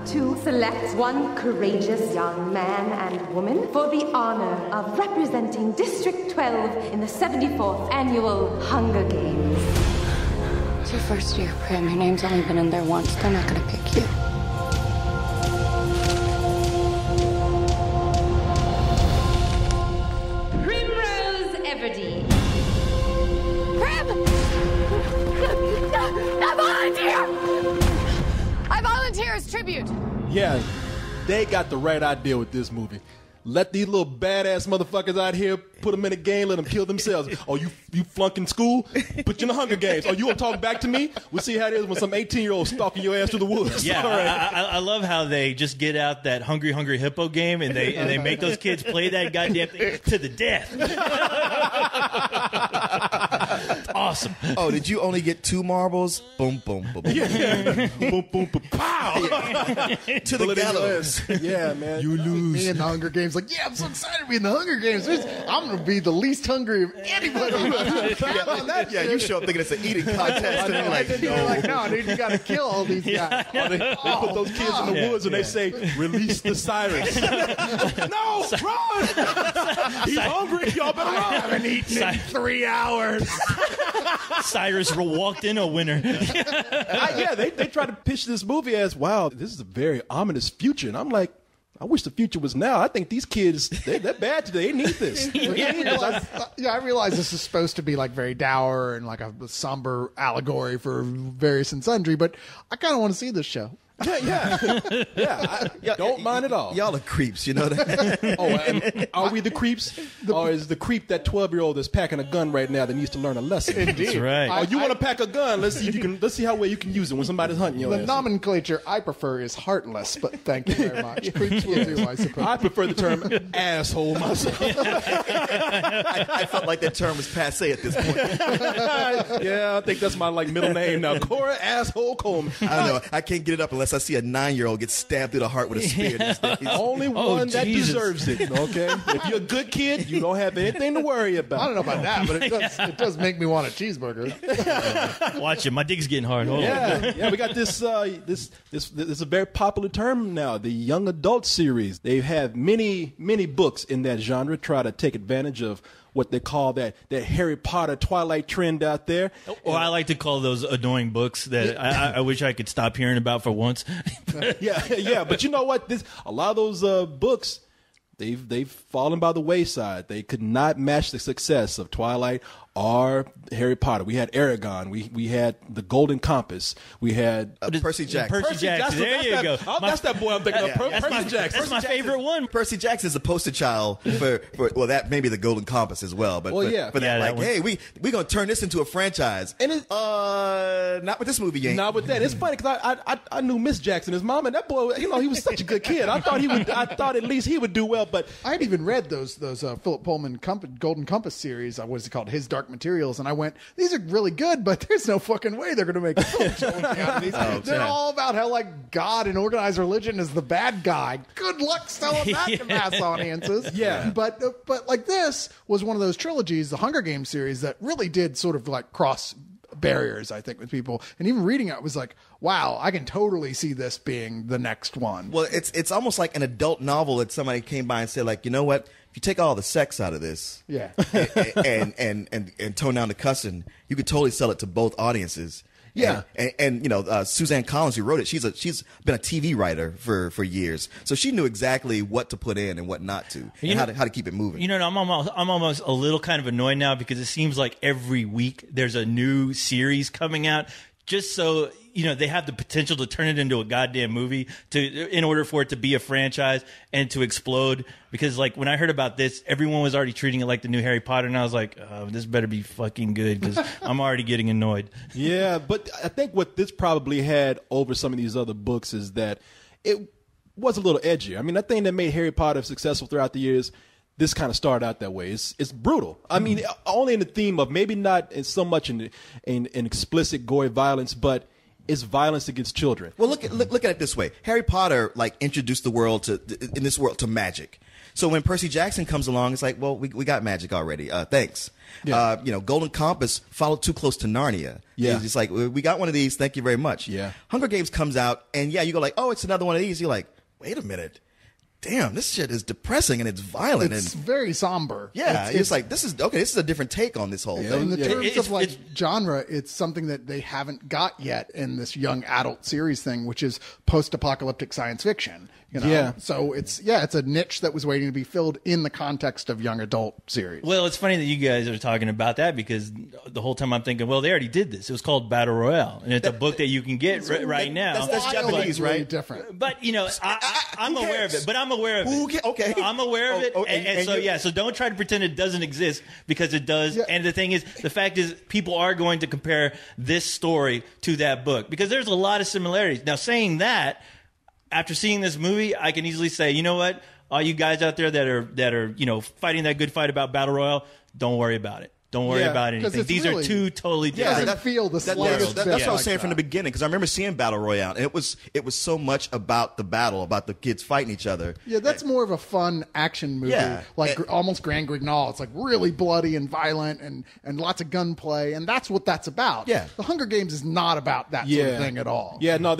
to select one courageous young man and woman for the honor of representing District 12 in the 74th Annual Hunger Games. It's your first year, Prim. Your name's only been in there once. They're not gonna pick you. Primrose Everdeen. Prim! I volunteer! I volunteer as tribute. Yeah, they got the right idea with this movie. Let these little badass motherfuckers out here, put them in a game, let them kill themselves. Oh, you flunking school? Put you in the Hunger Games. Oh, you want to talk back to me? We'll see how it is when some 18-year-old stalking your ass through the woods. Yeah, all right. I love how they just get out that Hungry Hungry Hippo game and they make those kids play that goddamn thing to the death. It's awesome. Oh, did you only get 2 marbles? Boom, boom, boom, boom. Yeah. Boom, boom, boom, pow! To the gallows. Yeah, man. You lose. Me in the Hunger Games, like, yeah, I'm so excited to be in the Hunger Games. I'm going to be the least hungry of anybody. Yeah, you show up thinking it's an eating contest. And they're like, You're like, no, dude, you got to kill all these guys. They put those kids in the woods and they say, release the Cyrus. No, run! He's hungry. Y'all better run. I haven't eaten in 3 hours. Cyrus walked in a winner. Yeah, they try to pitch this movie as, wow, this is a very ominous future. And I'm like, I wish the future was now. I think these kids, they're bad today. They need this. I realize this is supposed to be like very dour and like a somber allegory for various and sundry, but I kind of want to see this show. Yeah. Don't mind at all. y'all are creeps, you know that? Oh, and are we the creeps? Or is the creep that 12-year-old that's packing a gun right now that needs to learn a lesson? Indeed. That's right. Oh, you want to pack a gun? Let's see if you can. Let's see how well you can use it when somebody's hunting you. The nomenclature I prefer is heartless, but thank you very much. Creeps will do, I suppose. I prefer the term asshole myself. I felt like that term was passé at this point. Yeah, I think that's my middle name now. Cora Asshole Coleman. I don't know. I can't get it up unless I see a 9-year-old get stabbed through the heart with a spear these days. Only one that Jesus. deserves it, okay? If you're a good kid, you don't have anything to worry about. I don't know about that, but it does make me want a cheeseburger. Watch it. My dick's getting hard. Hold on. Yeah, we got this this is a very popular term now, the young adult series. They have many books in that genre, try to take advantage of what they call that Harry Potter Twilight trend out there. Or I like to call those annoying books that I wish I could stop hearing about for once. yeah, but you know what? A lot of those books, they've fallen by the wayside. They could not match the success of Twilight or Harry Potter. We had Aragon. We had the Golden Compass. We had Percy Jackson. Percy Jackson. There you go. That's that boy I'm thinking of. Percy Jackson. That's my favorite one. Percy Jackson is a poster child for that maybe the Golden Compass as well. But for that one. hey, we're gonna turn this into a franchise. And not with this movie, ain't. Not with that. It's funny because I knew Miss Jackson, his mom, and that boy, he was such a good kid. I thought at least he would do well. But I had even read those Philip Pullman Golden Compass series. What is it called? His Dark Materials, and I went, these are really good, but there's no fucking way they're going to make a film show out of these. They're all about how God and organized religion is the bad guy. Good luck selling that to mass audiences. Yeah, but this was one of those trilogies, the Hunger Games series, that really did sort of cross barriers, I think, with people. And even reading it was like, wow, I can totally see this being the next one. Well, it's almost like an adult novel that somebody came by and said, you know what? If you take all the sex out of this, and tone down the cussing, you could totally sell it to both audiences. Yeah, and Suzanne Collins, who wrote it, she's been a TV writer for years, so she knew exactly what to put in and what not to, and how to keep it moving. I'm almost a little kind of annoyed now because it seems like every week there's a new series coming out, just so they have the potential to turn it into a goddamn movie in order for it to be a franchise and to explode. Because when I heard about this, everyone was already treating it like the new Harry Potter, and I was like, oh, this better be fucking good because I'm already getting annoyed. Yeah, but I think what this probably had over some of these other books is that it was a little edgy. I mean, the thing that made Harry Potter successful throughout the years, this kind of started out that way. It's brutal. I mean, only in the theme of maybe not so much in explicit gory violence, but it's violence against children. Well, look at it this way. Harry Potter introduced the world in this world to magic. So when Percy Jackson comes along, it's like, well, we got magic already. Thanks. Yeah. Golden Compass followed too close to Narnia. Yeah. It's just like, we got one of these. Thank you very much. Yeah. Hunger Games comes out, and you go like, oh, it's another one of these. You're like, wait a minute. Damn, this shit is depressing and it's violent. It's and very somber. yeah, it's like, this is a different take on this whole thing. In the terms of like genre, it's something that they haven't got yet in this young adult series thing, which is post-apocalyptic science fiction. Yeah. So it's a niche that was waiting to be filled in the context of young adult series. Well, it's funny that you guys are talking about that because the whole time I'm thinking, well, they already did this. It was called Battle Royale, and it's a book that you can get right now. That's Japanese, really right? different. But I'm aware of it. But I'm aware of it. Okay. I'm aware of it, and so don't try to pretend it doesn't exist because it does. Yeah. And the fact is, people are going to compare this story to that book because there's a lot of similarities. Now, saying that, after seeing this movie, I can easily say, you know what, all you guys out there that are fighting that good fight about Battle Royale, don't worry about it. Don't worry about anything. These are two totally different. Doesn't feel the slightest bit that's what I was saying like from the beginning, because I remember seeing Battle Royale, and it was so much about the battle, about the kids fighting each other. Yeah, that's more of a fun action movie, almost Grand Guignol. It's like really bloody and violent and lots of gunplay, and that's what that's about. Yeah. The Hunger Games is not about that sort of thing at all. Yeah, no,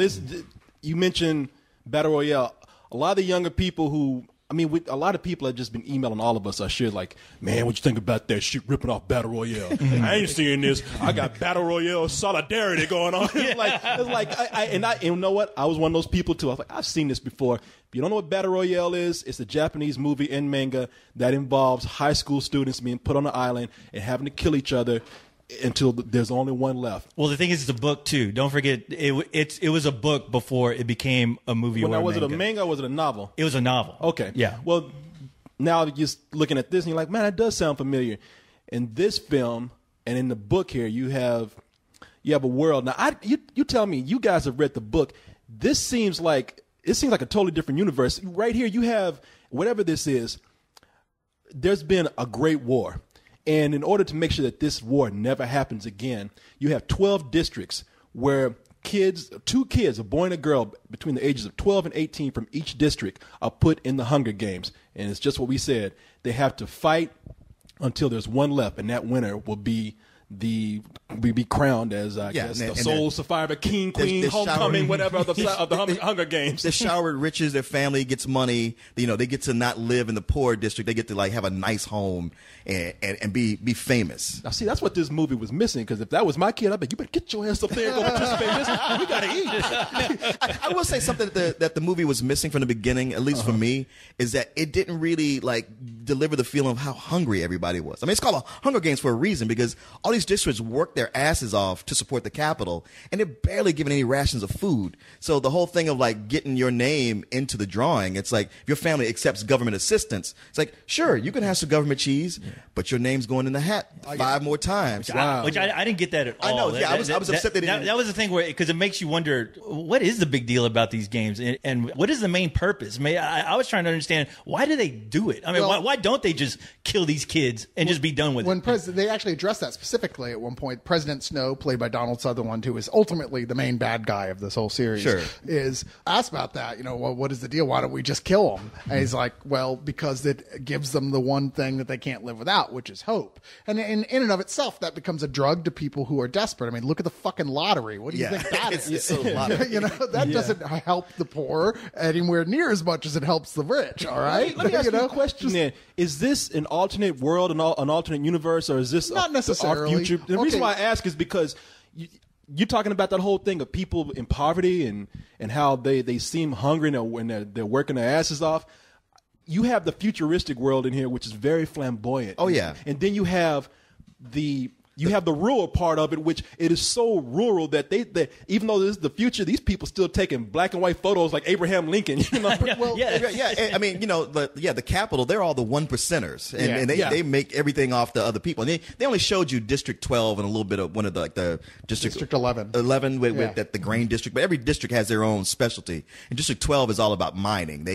you mentioned Battle Royale. A lot of the younger people a lot of people have just been emailing all of us, I'm sure, like, man, what you think about that shit ripping off Battle Royale? I ain't seeing this. I got Battle Royale solidarity going on. And you know what? I was one of those people too. I was like, I've seen this before. If you don't know what Battle Royale is, it's a Japanese movie and manga that involves high school students being put on an island and having to kill each other until there's only one left. Well, the thing is, it's a book too. Don't forget, it was a book before it became a movie. Well, or now, was manga. it a manga or was it a novel? It was a novel. Okay. Yeah. Well, now you're just looking at this and you're like, man, that does sound familiar. In this film and in the book here, you have a world. Now, you tell me, you guys have read the book. This seems like a totally different universe. Right here, you have whatever this is. There's been a great war. And in order to make sure that this war never happens again, you have 12 districts where two kids, a boy and a girl, between the ages of 12 and 18 from each district are put in the Hunger Games. And it's just what we said. They have to fight until there's one left, and that winner will be crowned as the sole survivor, king, queen, homecoming, whatever of the Hunger Games. They're showered riches. Their family gets money. They get to not live in the poor district. They get to have a nice home and be famous. Now, see, that's what this movie was missing. Because if that was my kid, I bet you better get your ass up there and go participate in this. We gotta eat. I will say something that the movie was missing from the beginning, at least for me, is that it didn't really deliver the feeling of how hungry everybody was. I mean, it's called Hunger Games for a reason, because all these districts work their asses off to support the capital, and they're barely given any rations of food. So the whole thing of getting your name into the drawing, it's like if your family accepts government assistance, it's like, sure, you can have some government cheese, but your name's going in the hat 5 more times. Wow. Which I didn't get that at all. I know. I was upset that was the thing because it makes you wonder, what is the big deal about these games, and what is the main purpose? I was trying to understand, why do they do it? I mean, why don't they just kill these kids and just be done with it? They actually addressed that specifically at one point. President Snow, played by Donald Sutherland, who is ultimately the main bad guy of this whole series, is asked about that. Well, what is the deal? Why don't we just kill them? And he's like, well, because it gives them the one thing that they can't live without, which is hope. And in and of itself, that becomes a drug to people who are desperate. I mean, look at the fucking lottery. What do you think that is? It's a lottery. That doesn't help the poor anywhere near as much as it helps the rich. All right. Let me ask you a question then. Is this an alternate world, an alternate universe, or is this not necessarily our future? The reason why I ask is because you're talking about that whole thing of people in poverty and how they seem hungry when they're working their asses off. You have the futuristic world in here, which is very flamboyant. Oh, yeah. And then you have the rural part of it, which it is so rural that they even though this is the future, these people still taking black and white photos like Abraham Lincoln. Well, yeah. I mean, the capital, they're all the 1%ers, and they make everything off the other people. And they only showed you District 12 and a little bit of one of the District 11. 11 with the grain district, but every district has their own specialty. And District 12 is all about mining.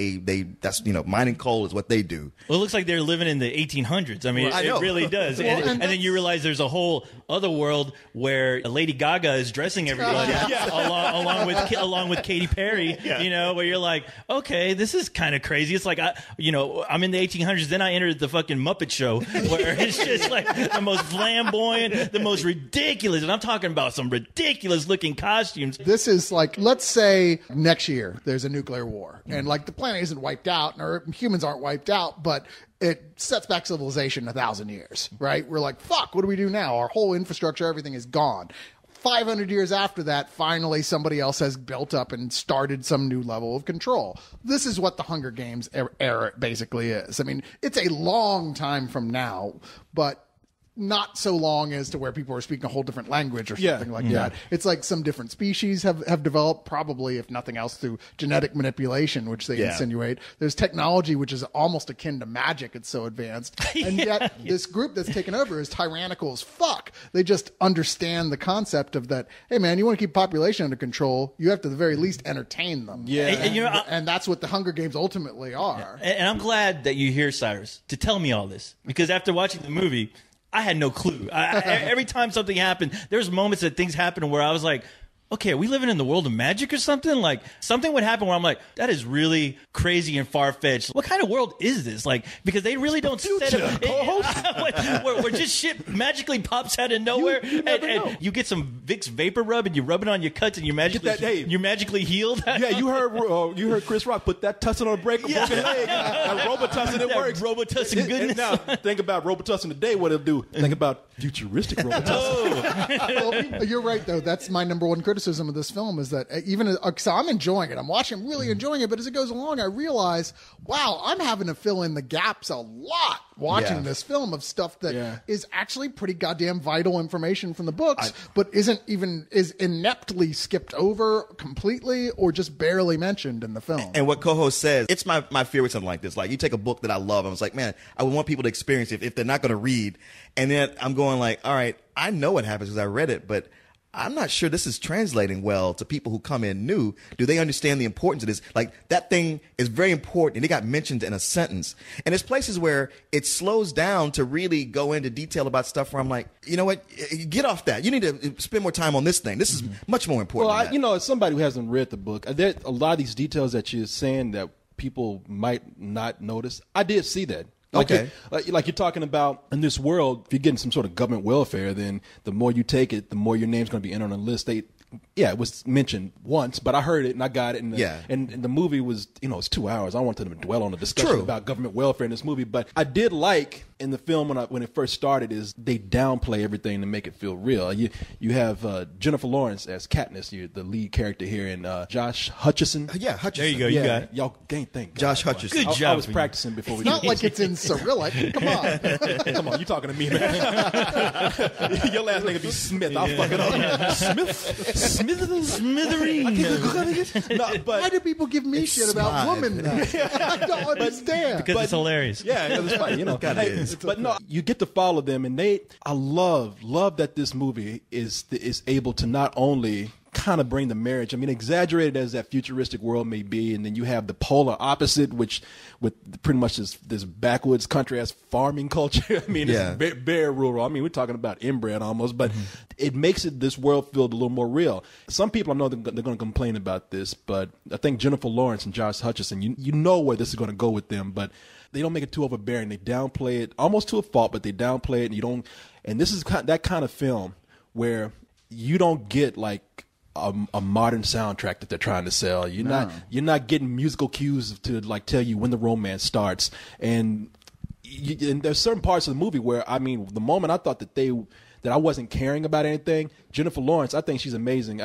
That's mining coal is what they do. Well, it looks like they're living in the 1800s. I mean, it really does. And then you realize there's a whole whole other world where Lady Gaga is dressing everybody along with Katy Perry. You know, where you're like, okay, this is kind of crazy. It's like I'm in the 1800s. Then I entered the fucking Muppet Show, where it's just like the most flamboyant, the most ridiculous, and I'm talking about some ridiculous looking costumes. This is like, let's say next year there's a nuclear war, and like the planet isn't wiped out, or humans aren't wiped out, but it sets back civilization 1,000 years, right? We're like, fuck, what do we do now? Our whole infrastructure, everything is gone. 500 years after that, finally somebody else has built up and started some new level of control. This is what the Hunger Games era basically is. I mean, it's a long time from now, but not so long as to where people are speaking a whole different language or something like that. It's like some different species have developed, probably, if nothing else, through genetic manipulation, which they insinuate. There's technology which is almost akin to magic. It's so advanced. And yet this group that's taken over is tyrannical as fuck. They just understand the concept of that, hey, man, you want to keep population under control, you have to, at the very least, entertain them. Yeah. And that's what the Hunger Games ultimately are. And I'm glad that you're here, Cyrus, to tell me all this. Because after watching the movie, I had no clue. Every time something happened, there's moments that things happen where I was like, okay, are we living in the world of magic or something? Like, something would happen where I'm like, that is really crazy and far-fetched. What kind of world is this? Like, because they really don't set it where just shit magically pops out of nowhere, and you get some Vicks Vapor Rub and you rub it on your cuts and you're magically healed. Yeah, you heard Chris Rock put that tussin on a break, a broken leg. That Robitussin, it works. Robitussin goodness. Now, think about Robitussin today, what it'll do. Think about futuristic Robitussin. Well, you're right, though. That's my number one criticism of this film, is that even so I'm enjoying it. I'm watching, I'm really enjoying it, but as it goes along, I realize, wow, I'm having to fill in the gaps a lot watching this film of stuff that is actually pretty goddamn vital information from the books, but is ineptly skipped over completely or just barely mentioned in the film. And what co-host says, it's my fear with something like this. Like, you take a book that I love, and it's like, man, I would want people to experience it if they're not going to read. And then I'm going like, all right, I know what happens because I read it, but I'm not sure this is translating well to people who come in new. Do they understand the importance of this? Like, that thing is very important, and it got mentioned in a sentence. And there's places where it slows down to really go into detail about stuff where I'm like, you know what? Get off that. You need to spend more time on this thing. This is much more important. Well, as somebody who hasn't read the book, there a lot of these details that you're saying that people might not notice. I did see that. Like you're talking about in this world, if you're getting some sort of government welfare, then the more you take it, the more your name's going to be entered on a list. It was mentioned once, but I heard it and I got it. And the movie was, it's 2 hours. I don't want them to dwell on the discussion about government welfare in this movie, but I did like in the film when it first started is they downplay everything to make it feel real. You have Jennifer Lawrence as Katniss, the lead character here, and Josh Hutcherson. Hutcherson. There you go. You got it. Y'all can't think. Josh Hutcherson. Good job. I was practicing before we. It's not like it's in Cyrillic. Come on. Come on, you talking to me, man? Your last name be Smith. I'll fuck it up. Smithereen. No, but why do people give me shit about women then? I don't understand. Because it's hilarious. Yeah, it's funny, But no, you get to follow them, and I love that this movie is able to not only kind of bring the marriage. I mean, exaggerated as that futuristic world may be, and then you have the polar opposite, which with pretty much this backwoods country as farming culture. I mean, it's very rural. I mean, we're talking about inbred almost, but it makes this world feel a little more real. Some people, I know they're going to complain about this, but I think Jennifer Lawrence and Josh Hutcherson, you know where this is going to go with them, but they don't make it too overbearing. They downplay it almost to a fault, but they downplay it, and this is that kind of film where you don't get like a modern soundtrack that they're trying to sell. You're not getting musical cues to like tell you when the romance starts. And there's certain parts of the movie where, I mean, the moment I thought that I wasn't caring about anything, Jennifer Lawrence, I think she's amazing.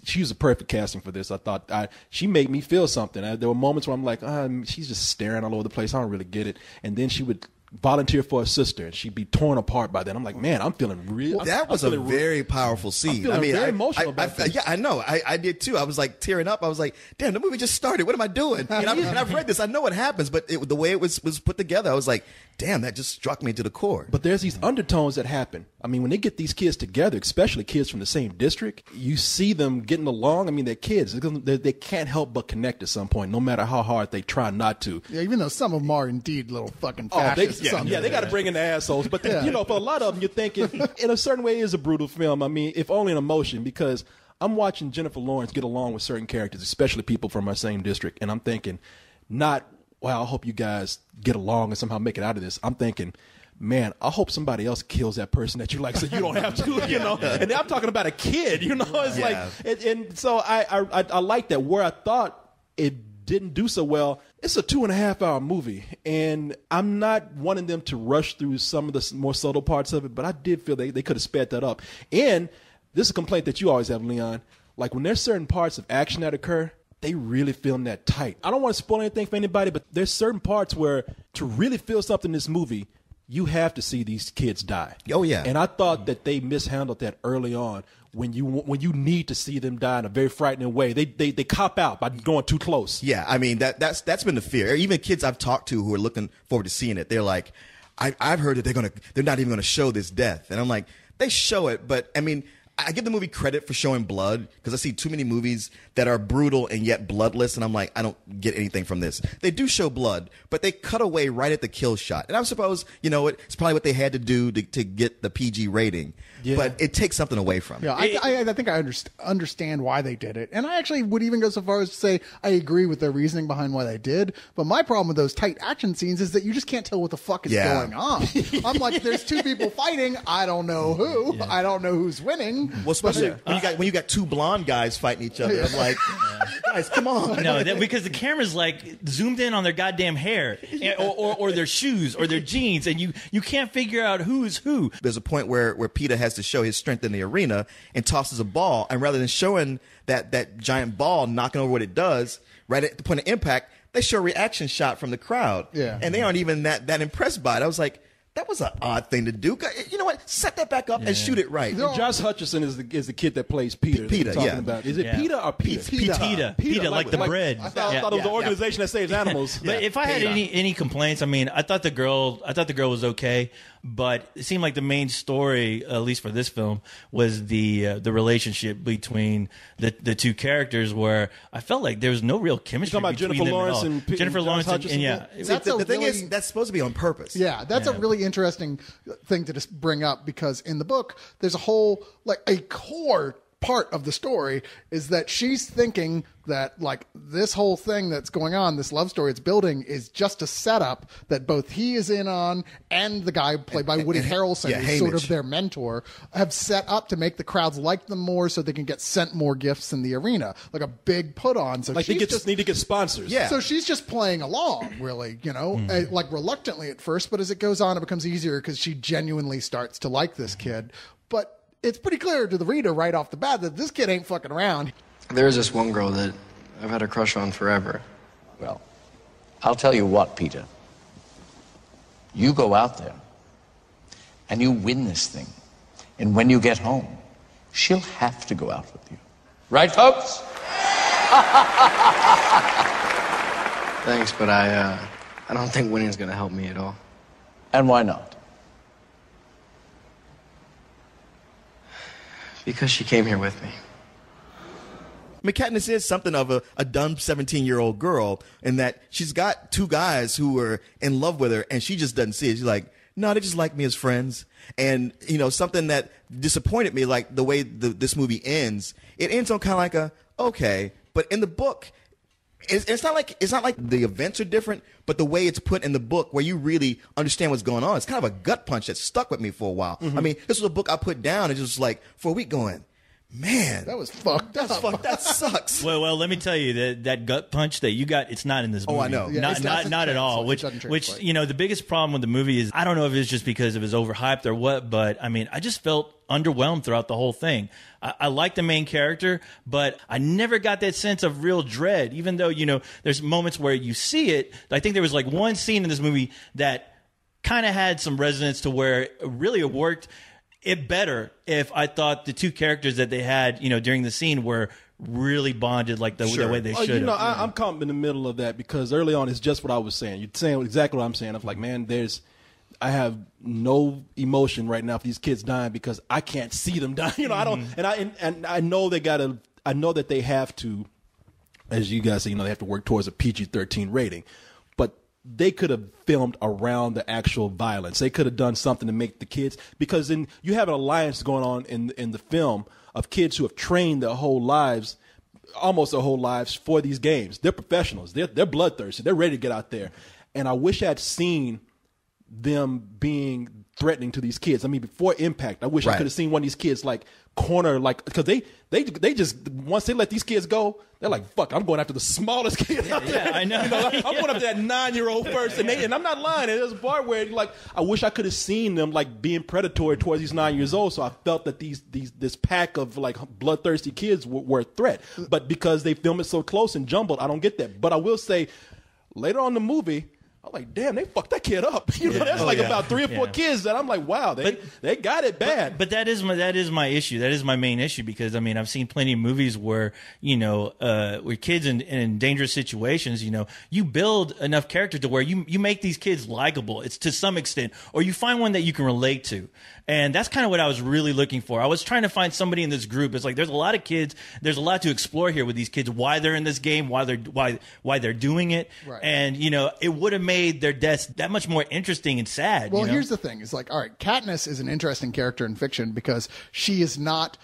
She was a perfect casting for this. I thought she made me feel something. There were moments where I'm like, she's just staring all over the place. I don't really get it. And then she would volunteer for a sister, and she'd be torn apart by that. I'm like, man, I'm feeling real. That was a very powerful scene. I mean, very emotional about this. Yeah, I know. I did too. I was like tearing up. I was like, damn, the movie just started. What am I doing? And I've read this. I know what happens, but the way it was put together, I was like, damn, that just struck me to the core. But there's these undertones that happen. I mean, when they get these kids together, especially kids from the same district, you see them getting along. I mean, they're kids. They can't help but connect at some point, no matter how hard they try not to. Yeah, even though some of them are indeed little fucking fascists. something. Yeah, they got to bring in the assholes. But, you know, for a lot of them, you're thinking, in a certain way, it is a brutal film. I mean, if only in emotion, because I'm watching Jennifer Lawrence get along with certain characters, especially people from our same district, and I'm thinking, not, wow, I hope you guys get along and somehow make it out of this. I'm thinking, man, I hope somebody else kills that person that you like so you don't have to, you know. And I'm talking about a kid, you know. It's like, and so I like that. Where I thought it didn't do so well, it's a 2.5-hour movie, and I'm not wanting them to rush through some of the more subtle parts of it, but I did feel they could have sped that up. And this is a complaint that you always have, Leon. Like, when there's certain parts of action that occur, they really film that tight. I don't want to spoil anything for anybody, but there's certain parts where to really feel something in this movie, you have to see these kids die. Oh, yeah. And I thought that they mishandled that early on when you need to see them die in a very frightening way. They cop out by going too close. Yeah, I mean, that's been the fear. Even kids I've talked to who are looking forward to seeing it, they're like, I've heard that they're not even going to show this death. And I'm like, they show it, but I mean, I give the movie credit for showing blood because I see too many movies that are brutal and yet bloodless, and I'm like, I don't get anything from this. They do show blood, but they cut away right at the kill shot. And I suppose, you know, it's probably what they had to do to get the PG rating. Yeah. But it takes something away from it. Yeah, I think I understand why they did it. And I actually would even go so far as to say I agree with their reasoning behind why they did. But my problem with those tight action scenes is that you just can't tell what the fuck is going on. I'm like, there's two people fighting. I don't know who. Yeah. I don't know who's winning. Well, especially when you got two blonde guys fighting each other. I'm like, guys, come on. No, because the camera's like zoomed in on their goddamn hair or their shoes or their jeans, and you can't figure out who's who. There's a point where Peta has to show his strength in the arena and tosses a ball, and rather than showing that giant ball knocking over what it does, right at the point of impact, they show a reaction shot from the crowd. Yeah. And they aren't even that impressed by it. I was like, that was an odd thing to do. You know what? Set that back up and shoot it right. And Josh Hutcherson is the kid that plays Peter. Peter, talking about. Is it Peter or Peter? Peta, like the bread. I thought it was the organization that saves animals. But if I had any complaints, I mean, I thought the girl was okay, but it seemed like the main story, at least for this film, was the relationship between the two characters, where I felt like there was no real chemistry between Jennifer them Lawrence at all. and Jennifer Lawrence and the thing is, that's supposed to be on purpose. Yeah, that's a really interesting thing to just bring up, because in the book there's a whole, like, a core part of the story is that she's thinking that, like, this whole thing that's going on, this love story it's building, is just a setup that both he is in on and the guy played by Woody Harrelson, who's sort of their mentor, have set up to make the crowds like them more so they can get sent more gifts in the arena, like a big put on. So like they need to get sponsors. Yeah. So she's just playing along, really, you know, like reluctantly at first, but as it goes on, it becomes easier because she genuinely starts to like this kid. But it's pretty clear to the reader right off the bat that this kid ain't fucking around. There's this one girl that I've had a crush on forever. Well, I'll tell you what, Peter. You go out there and you win this thing. And when you get home, she'll have to go out with you. Right, folks? Thanks, but I don't think winning's gonna help me at all. And why not? Because she came here with me. I mean, Katniss is something of a dumb 17-year-old girl in that she's got two guys who are in love with her, and she just doesn't see it. She's like, no, they just like me as friends. And, you know, something that disappointed me, like the way this movie ends, it ends on kind of like okay. But in the book, it's not like the events are different, but the way it's put in the book, where you really understand what's going on, it's kind of a gut punch that stuck with me for a while. I mean, this was a book I put down and just like for a week going, man, that was fucked up. That sucks. Well, let me tell you that gut punch that you got, it's not in this movie. Oh, I know. Yeah, not at all. Which you know, the biggest problem with the movie is, I don't know if it's just because it was overhyped or what, but I mean, I just felt underwhelmed throughout the whole thing. I like the main character, but I never got that sense of real dread, even though, you know, there's moments where you see it. I think there was like one scene in this movie that kind of had some resonance to where really it worked it better if I thought the two characters that they had, you know, during the scene were really bonded like the way they should have. You know, I'm caught in the middle of that, because early on it's just what I was saying. You're saying exactly what I'm saying. I'm like, man, I have no emotion right now for these kids dying because I can't see them die. You know, I don't, and I know I know that they have to, as you guys say, you know, they have to work towards a PG-13 rating, but they could have filmed around the actual violence. They could have done something to make the kids, because then you have an alliance going on in the film of kids who have trained their whole lives, almost their whole lives, for these games. They're professionals. They're bloodthirsty. They're ready to get out there. And I wish I'd seen them being threatening to these kids. I mean, before Impact, I wish I could have seen one of these kids like corner, like, because they just, once they let these kids go, they're like, fuck, I'm going after the smallest kid out there. Yeah, I know. I'm going after that 9-year-old first, and I'm not lying. And there's a part where like I wish I could have seen them like being predatory towards these 9 years old. So I felt that this pack of like bloodthirsty kids were a threat. But because they film it so close and jumbled, I don't get that. But I will say, later on in the movie, I'm like, damn, they fucked that kid up. You know, that's about 3 or 4 kids that I'm like, wow, they got it bad. But that is my issue. That is my main issue, because I mean, I've seen plenty of movies where, you know, where kids in dangerous situations, you know, you build enough character to where you make these kids likable. It's to some extent, or you find one that you can relate to. And that's kind of what I was really looking for. I was trying to find somebody in this group. It's like there's a lot of kids. There's a lot to explore here with these kids. Why they're in this game. Why they're doing it. Right. And you know, it would have made their deaths that much more interesting and sad. Well, you know? here's the thing: it's like, all right, Katniss is an interesting character in fiction because she is not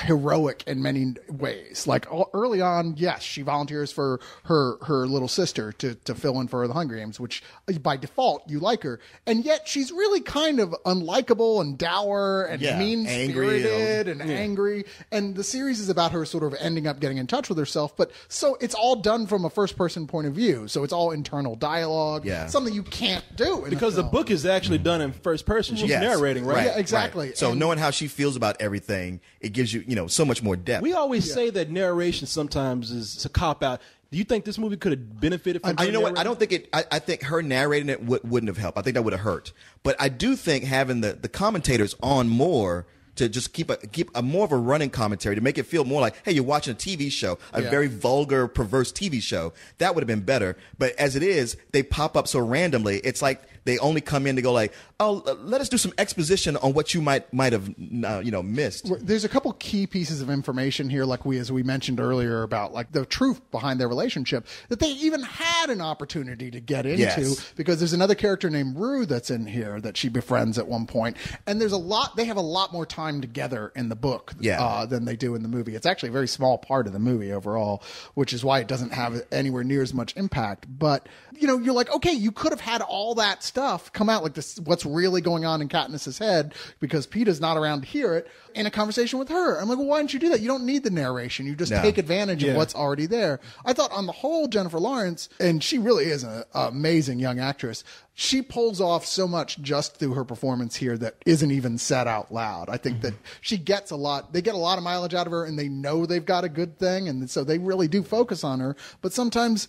heroic in many ways. Like early on, yes, she volunteers for her little sister to fill in for the Hunger Games, which by default you like her, and yet she's really kind of unlikable and dour and mean-spirited and angry. And the series is about her sort of ending up getting in touch with herself, but so it's all done from a first-person point of view, so it's all internal dialogue, something you can't do because the book is actually done in first person. She's narrating, right? Yeah, exactly. Right. So knowing how she feels about everything, it gives you, so much more depth. We always say that narration sometimes is a cop out. Do you think this movie could have benefited from you know what? I don't think it. I think her narrating it wouldn't have helped. I think that would have hurt. But I do think having the commentators on more to just keep a more of a running commentary to make it feel more like, hey, you're watching a TV show, a very vulgar, perverse TV show. That would have been better. But as it is, they pop up so randomly. It's like they only come in to go like, oh, let us do some exposition on what you might have missed. There's a couple key pieces of information here, like as we mentioned earlier, about like the truth behind their relationship that they even had an opportunity to get into, because there's another character named Rue that's in here that she befriends at one point, and they have a lot more time together in the book than they do in the movie. It's actually a very small part of the movie overall, which is why it doesn't have anywhere near as much impact. But you're like, okay, you could have had all that stuff come out, like this, what's really going on in Katniss's head, because Peta's not around to hear it, in a conversation with her. I'm like, well, why didn't you do that? You don't need the narration. You just take advantage of what's already there. I thought on the whole, Jennifer Lawrence, and she really is an amazing young actress, she pulls off so much just through her performance here that isn't even said out loud. I think that she gets they get a lot of mileage out of her, and they know they've got a good thing, and so they really do focus on her, but sometimes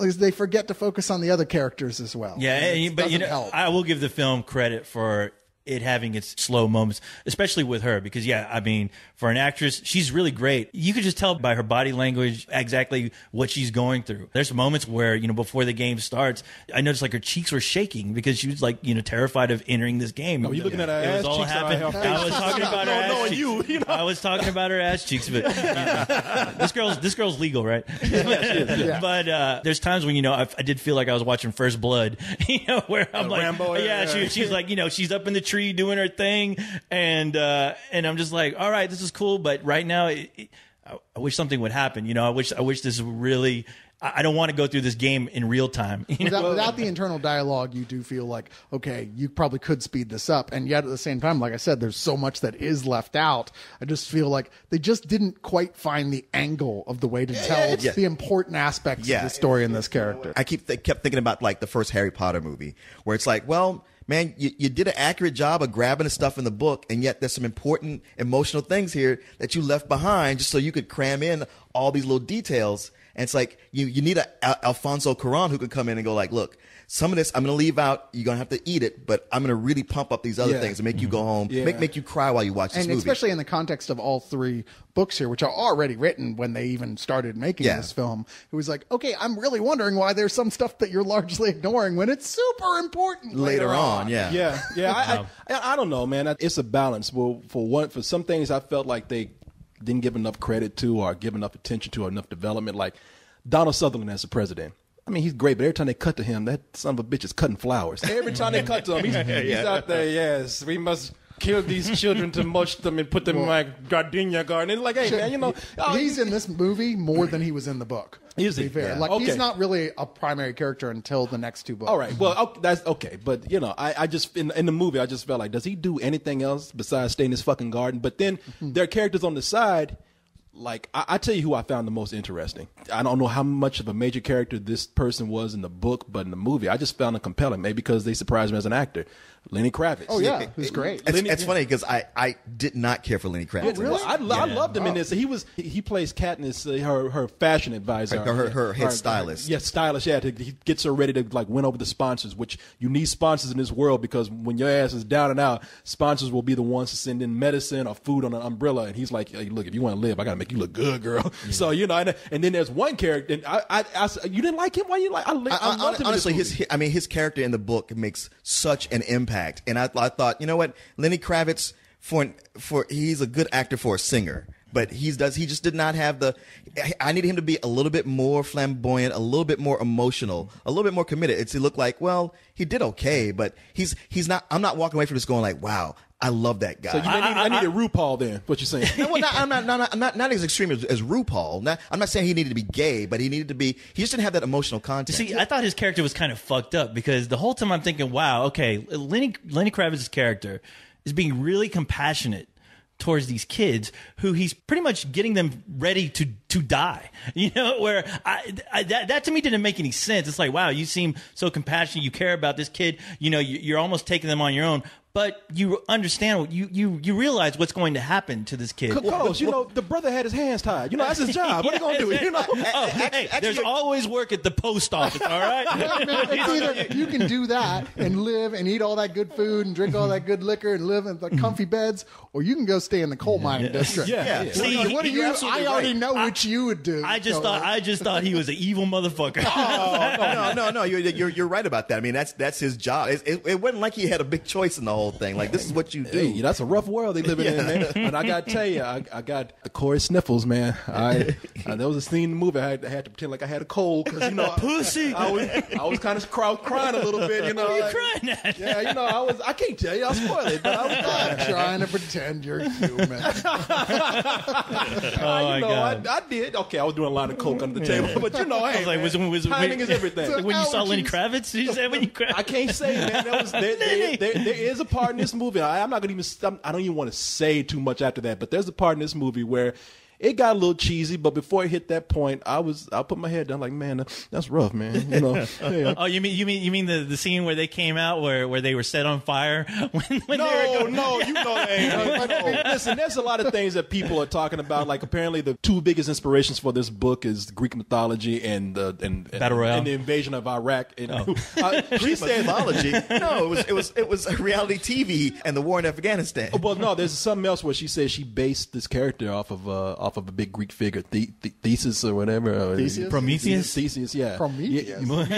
they forget to focus on the other characters as well. Yeah, but I will give the film credit for it having its slow moments, especially with her, because I mean, for an actress, she's really great. You could just tell by her body language exactly what she's going through. There's moments where, before the game starts, I noticed like her cheeks were shaking because she was like, terrified of entering this game. Oh, you looking at her ass cheeks? I was talking about her ass cheeks. I was talking about her ass cheeks, but this girl's legal, right? But there's times when, I did feel like I was watching First Blood, where I'm like, Rambo, she's like, she's up in the tree doing her thing, and I'm just like, all right, this is cool, but right now I wish something would happen. I wish this really, I don't want to go through this game in real time. Without the internal dialogue, you do feel like, okay, you probably could speed this up, and yet at the same time, like I said, there's so much that is left out. I just feel like they just didn't quite find the angle of the way to tell the important aspects of the story in this character. I kept thinking about like the first Harry Potter movie, where it's like, well, man, you did an accurate job of grabbing the stuff in the book, and yet there's some important emotional things here that you left behind just so you could cram in all these little details. And it's like you need a Alfonso Cuarón who could come in and go like, look, some of this I'm going to leave out. You're going to have to eat it, but I'm going to really pump up these other things and make you go home, make you cry while you watch this movie. And especially in the context of all three books here, which are already written when they even started making this film, it was like, okay, I'm really wondering why there's some stuff that you're largely ignoring when it's super important later on. I don't know, man. It's a balance. Well, for some things, I felt like they didn't give enough credit to, or give enough attention to, or enough development. Like Donald Sutherland as the president. I mean, he's great, but every time they cut to him, that son of a bitch is cutting flowers. Every time they cut to him, he's out there, yes, we must kill these children to mush them and put them in my gardenia garden. And like, hey, man, you know. He's in this movie more than he was in the book. Is he? To be fair. Yeah. Like, Okay. he's not really a primary character until the next two books. All right. Well, that's okay. But, you know, I just, in the movie, I just felt like, does he do anything else besides stay in his fucking garden? But then there are characters on the side. Like, I tell you who I found the most interesting. I don't know how much of a major character this person was in the book, but in the movie, I just found him compelling, maybe because they surprised me as an actor. Lenny Kravitz. Oh, yeah. Who's great. It's funny because I did not care for Lenny Kravitz. Oh, really? I loved him in this. He plays Katniss, her fashion advisor, her head stylist. Yeah, stylist. Yeah, he gets her ready to like win over the sponsors, which you need sponsors in this world because when your ass is down and out, sponsors will be the ones to send in medicine or food on an umbrella. And he's like, hey, look, if you want to live, I gotta make you look good, girl. Yeah. So you know, and then there's one character. And I you didn't like him? Why you like? I loved him. Honestly, his character in the book makes such an impact, and I thought, you know what, Lenny Kravitz for he's a good actor for a singer, but he just did not have the. I needed him to be a little bit more flamboyant, a little bit more emotional, a little bit more committed. It looked like, well, he did okay, but he's not. I'm not walking away from this going like, wow, I love that guy. So I needed RuPaul then. What you're saying? No, well, I'm not as extreme as RuPaul. I'm not saying he needed to be gay, but he needed to be. He just didn't have that emotional content. See, I thought his character was kind of fucked up because the whole time I'm thinking, wow, okay, Lenny Kravitz's character is being really compassionate towards these kids who he's pretty much getting them ready to die. You know, where that to me didn't make any sense. It's like, wow, you seem so compassionate. You care about this kid. You know, you're almost taking them on your own. But you understand, you realize what's going to happen to this kid. Because, you know, the brother had his hands tied. You know, that's his job. What are you going to do? You know? Hey, there's always work at the post office, all right? It's either you can do that and live and eat all that good food and drink all that good liquor and live in the comfy beds, or you can go stay in the coal mining district. Yeah. See, what do you? I already know what you would do. I just thought he was an evil motherfucker. No. You're right about that. I mean, that's his job. It wasn't like he had a big choice in the whole thing. Like, this is what you do. Hey, that's a rough world they live in, man. And I got to tell you, I got the Corey sniffles, man. There was a scene in the movie I had to pretend like I had a cold because, you know, pussy. I was kind of crying a little bit, you know. What are you crying at? Yeah, you know, I can't tell you, I'll spoil it, but I was trying to pretend you're human. God. I did. Okay, I was doing a lot of coke under the table, but you know, hey, I was like, timing is everything. When you saw Lenny Kravitz, did you say Lenny Kravitz? I can't say, man. There is a part in this movie. I don't even want to say too much after that, but there's a part in this movie where it got a little cheesy, but before it hit that point, I put my head down like, man, that's rough, man. You know. Yeah. Oh, you mean the scene where they came out where they were set on fire when no, they were going? No, you know that. Listen, there's a lot of things that people are talking about. Like, apparently, the two biggest inspirations for this book is Greek mythology and Battle Royale and the invasion of Iraq. And, Greek mythology? No, it was reality TV and the war in Afghanistan. Well, no, there's something else where she says she based this character off of a big Greek figure, Theseus or whatever. Prometheus? Theseus, yeah. Prometheus? What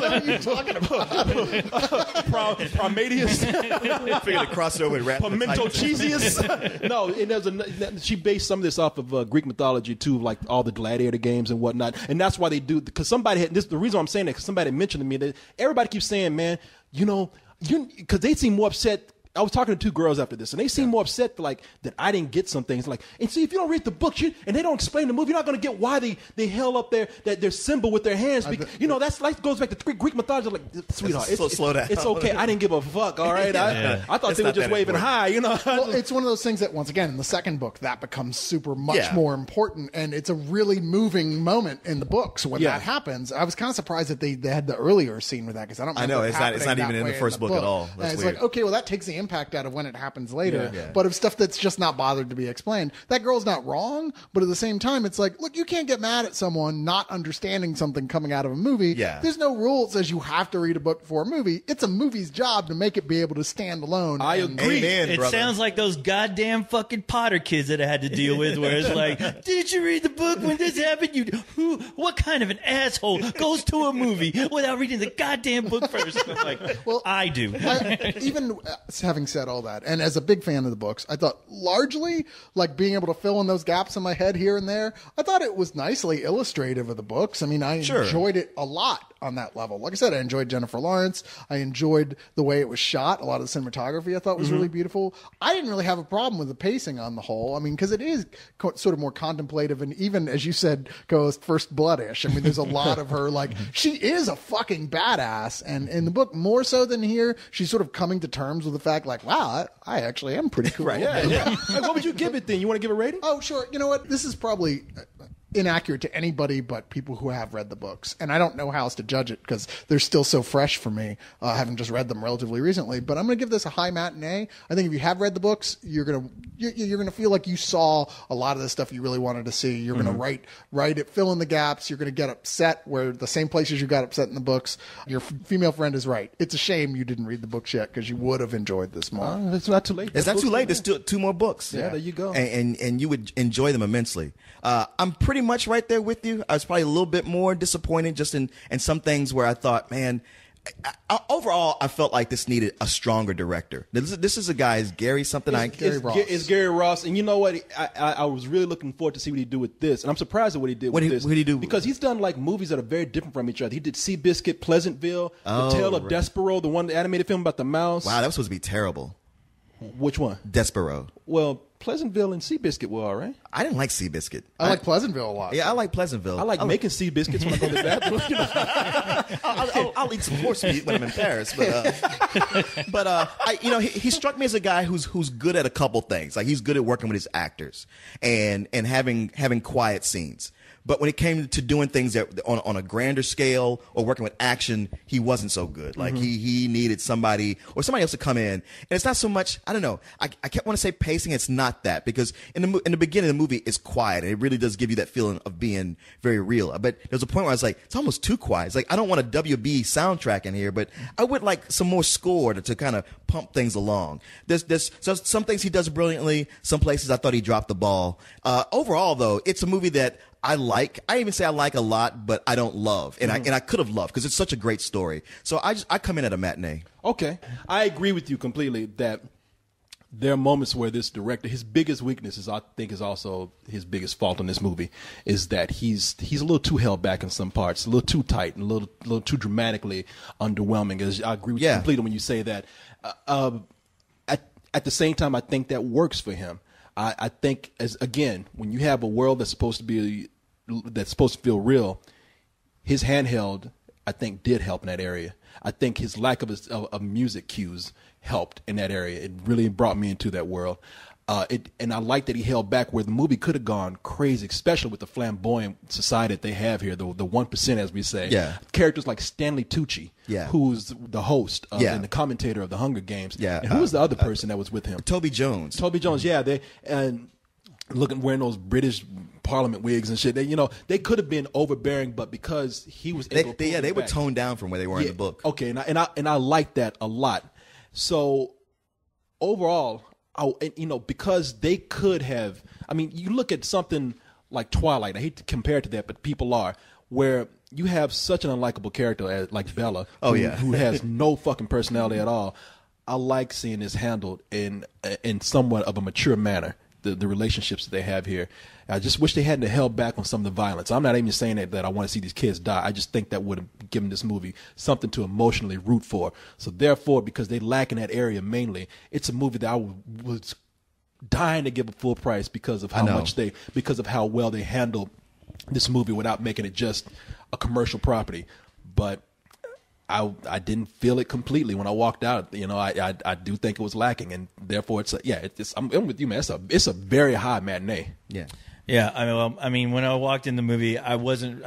are you talking about? Prometheus? Figured to cross it over with Pimento Cheesius? No, and she based some of this off of Greek mythology too, like all the gladiator games and whatnot. And that's why they do, because the reason I'm saying that, because somebody mentioned to me that everybody keeps saying, man, you know, because they seem more upset. I was talking to two girls after this, and they seem more upset like that I didn't get some things. Like, and see, if you don't read the book, and they don't explain the movie, you're not going to get why they held up their symbol with their hands. Because, you know, that's like goes back to Greek mythology. Like, sweetheart, slow down. It's okay. I didn't give a fuck. All right, I thought they were just waving high. You know, well, it's one of those things that once again in the second book that becomes much more important, and it's a really moving moment in the books when that happens. I was kind of surprised that they had the earlier scene with that because I don't. I know it's not even in the first book at all. That's weird. Like, okay, well that takes the impact out of when it happens later. Yeah. But of stuff that's just not bothered to be explained. That girl's not wrong, but at the same time, it's like, look, you can't get mad at someone not understanding something coming out of a movie. Yeah. There's no rule that says you have to read a book before a movie. It's a movie's job to make it be able to stand alone. I agree. Amen, it brother. sounds like those goddamn fucking Potter kids that I had to deal with, where it's like, did you read the book when this happened? What kind of an asshole goes to a movie without reading the goddamn book first? I'm like, well, I do. Even having said all that, and as a big fan of the books, I thought largely, like being able to fill in those gaps in my head here and there, I thought it was nicely illustrative of the books. I mean, I enjoyed it a lot on that level. Like I said, I enjoyed Jennifer Lawrence. I enjoyed the way it was shot. A lot of the cinematography I thought was really beautiful. I didn't really have a problem with the pacing on the whole. I mean, because it is sort of more contemplative, and even, as you said, goes First Blood-ish. I mean, there's a lot of her, like, she is a fucking badass, and in the book, more so than here, she's sort of coming to terms with the fact, like, wow, I actually am pretty cool. Right. Yeah. Like, what would you give it then? You want to give a rating? Oh, sure. You know what? This is probably inaccurate to anybody but people who have read the books, and I don't know how else to judge it because they're still so fresh for me, having just read them relatively recently. But I'm going to give this a high matinee. I think if you have read the books, you're gonna feel like you saw a lot of the stuff you really wanted to see. You're going to write it, fill in the gaps. You're going to get upset where the same places you got upset in the books. Your female friend is right. It's a shame you didn't read the books yet because you would have enjoyed this more. It's not too late. It's not too late. There's still 2 more books. Yeah, there you go. And you would enjoy them immensely. I'm pretty much right there with you. I was probably a little bit more disappointed just in some things where I thought, man, overall, I felt like this needed a stronger director. This is a guy, is Gary something? It's Gary Ross. And you know what? I was really looking forward to see what he do with this. And I'm surprised at what he did with this. What did he do? Because he's done like movies that are very different from each other. He did Seabiscuit, Pleasantville, The Tale of Despero, the one, the animated film about the mouse. Wow, that was supposed to be terrible. Which one? Despero. Well, Pleasantville and Seabiscuit were all right. I didn't like Seabiscuit. I like Pleasantville a lot. Yeah, I like Pleasantville. I like making Seabiscuits when I go to the bathroom. You know? I'll eat some horse meat when I'm in Paris, but he struck me as a guy who's good at a couple things. Like, he's good at working with his actors and having quiet scenes. But when it came to doing things that on a grander scale or working with action, he wasn't so good. Like, he needed somebody else to come in. And it's not so much, I don't know, I kept want to say pacing. It's not that, because in the beginning of the movie, it's quiet, and it really does give you that feeling of being very real. But there's a point where I was like, it's almost too quiet. It's like, I don't want a WB soundtrack in here, but I would like some more score to kind of pump things along. There's some things he does brilliantly. Some places I thought he dropped the ball. Overall, though, it's a movie that I like. I even say I like a lot, but I don't love, and I could have loved because it's such a great story. So I come in at a matinee. Okay, I agree with you completely that there are moments where this director, his biggest weakness is, I think, is also his biggest fault in this movie, is that he's a little too held back in some parts, a little too tight, and a little too dramatically underwhelming. I agree with you completely when you say that. At the same time, I think that works for him. I think, when you have a world that's supposed to feel real, his handheld, I think, did help in that area. I think his lack of music cues helped in that area. It really brought me into that world. And I like that he held back where the movie could have gone crazy, especially with the flamboyant society that they have here, the 1%, as we say. Yeah. Characters like Stanley Tucci, who's the host and the commentator of the Hunger Games. Yeah. And who was the other person that was with him? Toby Jones. Wearing those British Parliament wigs and shit. They could have been overbearing, but because he was able to they were toned down from where they were in the book. Okay, and I like that a lot. So overall, because they could have. I mean, you look at something like Twilight. I hate to compare it to that, but people are, where you have such an unlikable character like Bella, who has no fucking personality at all. I like seeing this handled in somewhat of a mature manner. The relationships that they have here. I just wish they hadn't held back on some of the violence. I'm not even saying that I want to see these kids die. I just think that would have given this movie something to emotionally root for. So therefore, because they lack in that area mainly, it's a movie that I was dying to give a full price because of how well they handled this movie without making it just a commercial property. But I didn't feel it completely when I walked out. I do think it was lacking, and therefore I'm with you, man. It's a very high matinee. Yeah. Yeah. I mean, when I walked in the movie, I wasn't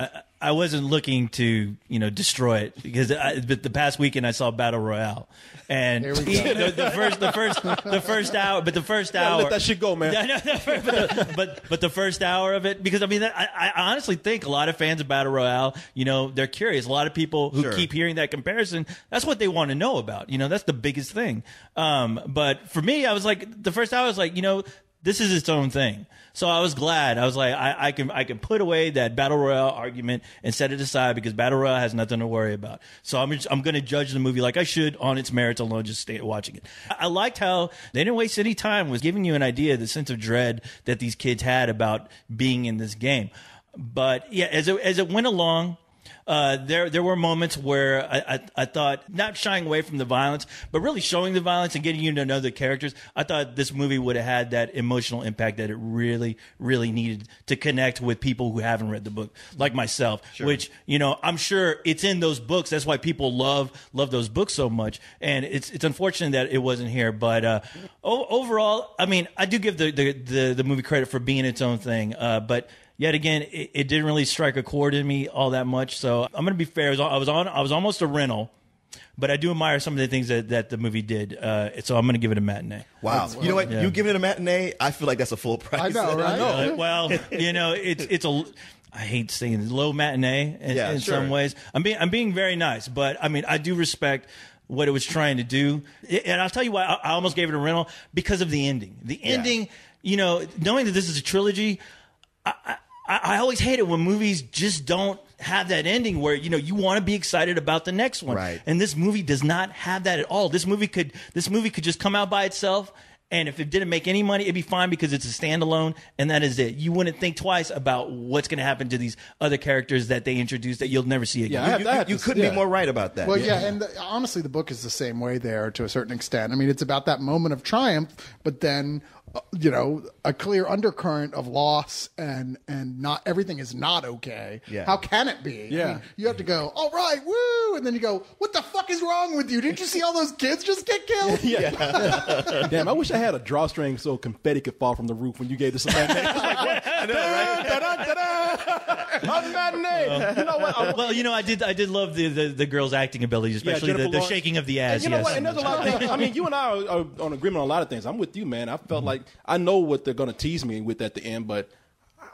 looking to destroy it, because the past weekend I saw Battle Royale, and the first hour. But the first hour, let that shit go, man. but the first hour of it, because I honestly think a lot of fans of Battle Royale, they're curious. A lot of people who keep hearing that comparison, that's what they want to know about. That's the biggest thing. But for me, I was like, the first hour, I was like, this is its own thing. So I was glad. I was like, I can put away that Battle Royale argument and set it aside because Battle Royale has nothing to worry about. So I'm going to judge the movie like I should on its merits alone, just stay watching it. I liked how they didn't waste any time with giving you an idea, the sense of dread that these kids had about being in this game. But yeah, as it went along, there were moments where I thought, not shying away from the violence, but really showing the violence and getting you to know the characters. I thought this movie would have had that emotional impact that it really, really needed to connect with people who haven't read the book, like myself, which, you know, I'm sure it's in those books. That's why people love those books so much. And it's unfortunate that it wasn't here. But overall, I mean, I do give the movie credit for being its own thing. But yet again, it didn't really strike a chord in me all that much. So I'm going to be fair. I was almost a rental, but I do admire some of the things that the movie did. So I'm going to give it a matinee. Wow. You know what? Yeah. You give it a matinee, I feel like that's a full price. I know, right? Well, you know, it's a, I hate saying it, low matinee in some ways. I'm being very nice, but I mean, I do respect what it was trying to do. And I'll tell you why I almost gave it a rental, because of the ending. The ending, you know, knowing that this is a trilogy, I always hate it when movies just don't have that ending where, you know, you want to be excited about the next one. Right. And this movie does not have that at all. This movie could just come out by itself, and if it didn't make any money, it'd be fine because it's a standalone, and that is it. You wouldn't think twice about what's going to happen to these other characters that they introduced that you'll never see again. Yeah, You couldn't be more right about that. Well, and honestly, the book is the same way there to a certain extent. I mean, it's about that moment of triumph, but then, you know, a clear undercurrent of loss, and not everything is not okay. Yeah. How can it be? Yeah. I mean, you have to go, all right, woo, and then you go, what the fuck is wrong with you? Didn't you see all those kids just get killed? Damn, I wish I had a drawstring so confetti could fall from the roof when you gave this a matinee. I know, right? Matinee. You know what? Well, you know, I did love the girls' acting abilities, especially the shaking of the ass. And you know yes. what? And there's a lot of things. I mean, you and I are on agreement on a lot of things. I'm with you, man. I felt like I know what they're going to tease me with at the end, but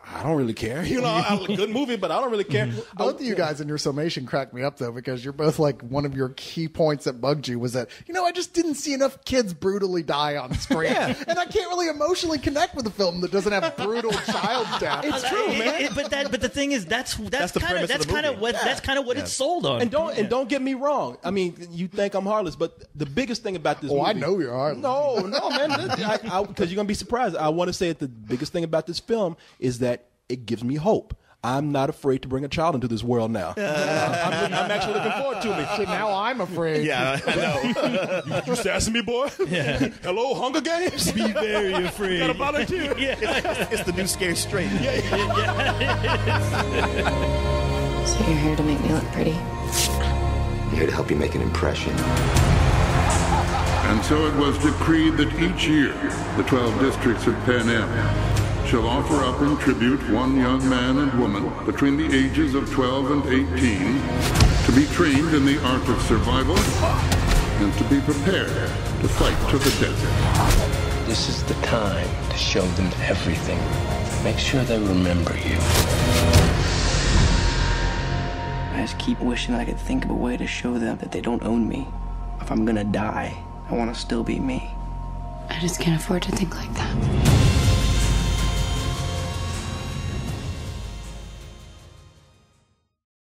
I don't really care. You know, good movie, but I don't really care. Both of you guys in your summation cracked me up, though, because you're both like, one of your key points that bugged you was that, you know, I just didn't see enough kids brutally die on screen. And I can't really emotionally connect with a film that doesn't have brutal child death. It's true, man. But the thing is, that's the premise of the movie. That's kind of what it's sold on. And don't get me wrong. I mean, you think I'm heartless, but the biggest thing about this movie. I know you're heartless. No, man. Because you're going to be surprised. I want to say that the biggest thing about this film is that it gives me hope. I'm not afraid to bring a child into this world now. I'm actually looking forward to it. So now I'm afraid. Yeah, I know. You sassing me, boy? Yeah. Hello, Hunger Games? Be very afraid. Got a volunteer. It's the new Scare Straight. So you're here to make me look pretty? I'm here to help you make an impression. And so it was decreed that each year the 12 districts of Pan Am shall offer up in tribute one young man and woman between the ages of 12 and 18 to be trained in the art of survival and to be prepared to fight to the death. This is the time to show them everything. Make sure they remember you. I just keep wishing I could think of a way to show them that they don't own me. If I'm gonna die, I want to still be me. I just can't afford to think like that.